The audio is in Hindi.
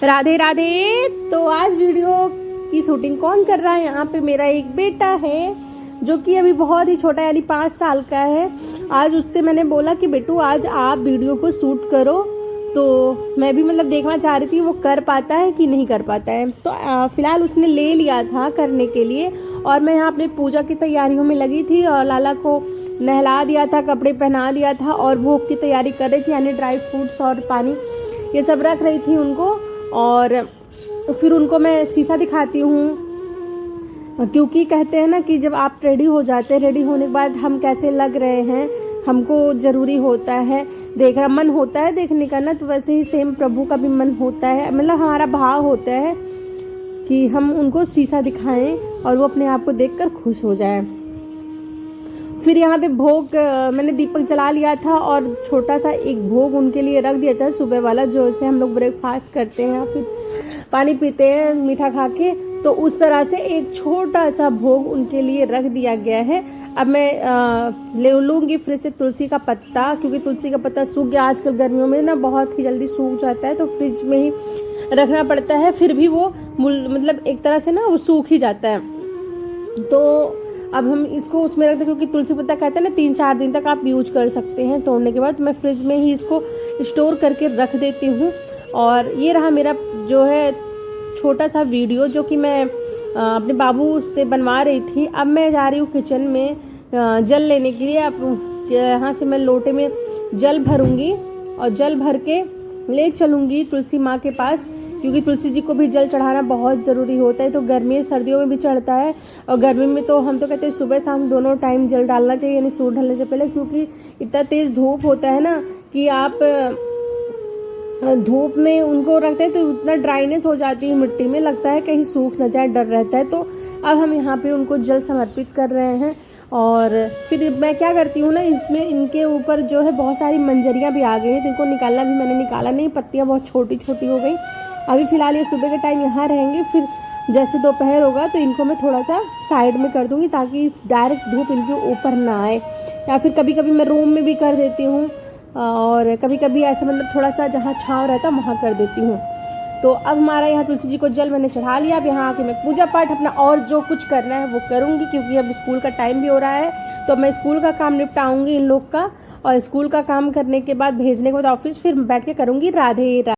राधे राधे। तो आज वीडियो की शूटिंग कौन कर रहा है? यहाँ पे मेरा एक बेटा है जो कि अभी बहुत ही छोटा यानी 5 साल का है। आज उससे मैंने बोला कि बेटू आज आप वीडियो को शूट करो, तो मैं भी मतलब देखना चाह रही थी वो कर पाता है कि नहीं कर पाता है। तो फिलहाल उसने ले लिया था करने के लिए और मैं यहाँ अपनी पूजा की तैयारियों में लगी थी और लाला को नहला दिया था, कपड़े पहना दिया था और भोग की तैयारी कर रही थी यानी ड्राई फ्रूट्स और पानी ये सब रख रही थी उनको। और फिर उनको मैं शीशा दिखाती हूँ क्योंकि कहते हैं ना कि जब आप रेडी हो जाते हैं, रेडी होने के बाद हम कैसे लग रहे हैं हमको ज़रूरी होता है देखना, मन होता है देखने का ना। तो वैसे ही सेम प्रभु का भी मन होता है, मतलब हमारा भाव होता है कि हम उनको शीशा दिखाएं और वो अपने आप को देखकर खुश हो जाए। फिर यहाँ पे भोग मैंने दीपक जला लिया था और छोटा सा एक भोग उनके लिए रख दिया था सुबह वाला, जो से हम लोग ब्रेकफास्ट करते हैं या फिर पानी पीते हैं मीठा खा के, तो उस तरह से एक छोटा सा भोग उनके लिए रख दिया गया है। अब मैं ले लूँगी फिर से तुलसी का पत्ता, क्योंकि तुलसी का पत्ता सूख गया आजकल गर्मियों में ना, बहुत ही जल्दी सूख जाता है, तो फ्रिज में ही रखना पड़ता है। फिर भी वो मतलब एक तरह से ना वो सूख ही जाता है। तो अब हम इसको उसमें रखते हैं क्योंकि तुलसी पत्ता कहते हैं ना 3-4 दिन तक आप यूज कर सकते हैं तोड़ने के बाद। मैं फ्रिज में ही इसको स्टोर करके रख देती हूँ। और ये रहा मेरा जो है छोटा सा वीडियो जो कि मैं अपने बाबू से बनवा रही थी। अब मैं जा रही हूँ किचन में जल लेने के लिए। अब यहाँ से मैं लोटे में जल भरूंगी और जल भर के ले चलूँगी तुलसी माँ के पास, क्योंकि तुलसी जी को भी जल चढ़ाना बहुत ज़रूरी होता है। तो गर्मी सर्दियों में भी चढ़ता है और गर्मी में तो हम तो कहते हैं सुबह शाम दोनों टाइम जल डालना चाहिए यानी सूरज ढलने से पहले, क्योंकि इतना तेज़ धूप होता है ना कि आप धूप में उनको रखते हैं तो इतना ड्राइनेस हो जाती है मिट्टी में, लगता है कहीं सूख न जाए, डर रहता है। तो अब हम यहाँ पे उनको जल समर्पित कर रहे हैं। और फिर मैं क्या करती हूँ ना, इसमें इनके ऊपर जो है बहुत सारी मंजरियाँ भी आ गई हैं, तो इनको निकालना भी मैंने निकाला नहीं, पत्तियाँ बहुत छोटी छोटी हो गई। अभी फ़िलहाल ये सुबह के टाइम यहाँ रहेंगे, फिर जैसे दोपहर होगा तो इनको मैं थोड़ा सा साइड में कर दूँगी ताकि डायरेक्ट धूप इनके ऊपर ना आए। या फिर कभी कभी मैं रूम में भी कर देती हूँ और कभी कभी ऐसे मतलब थोड़ा सा जहाँ छाँव रहता है वहाँ कर देती हूँ। तो अब हमारा यहाँ तुलसी जी को जल मैंने चढ़ा लिया। अब यहाँ आके मैं पूजा पाठ अपना और जो कुछ करना है वो करूँगी, क्योंकि अब स्कूल का टाइम भी हो रहा है। तो मैं स्कूल का काम निपटाऊँगी इन लोग का, और स्कूल का काम करने के बाद भेजने के बाद ऑफिस फिर बैठ के करूँगी राधे राधे।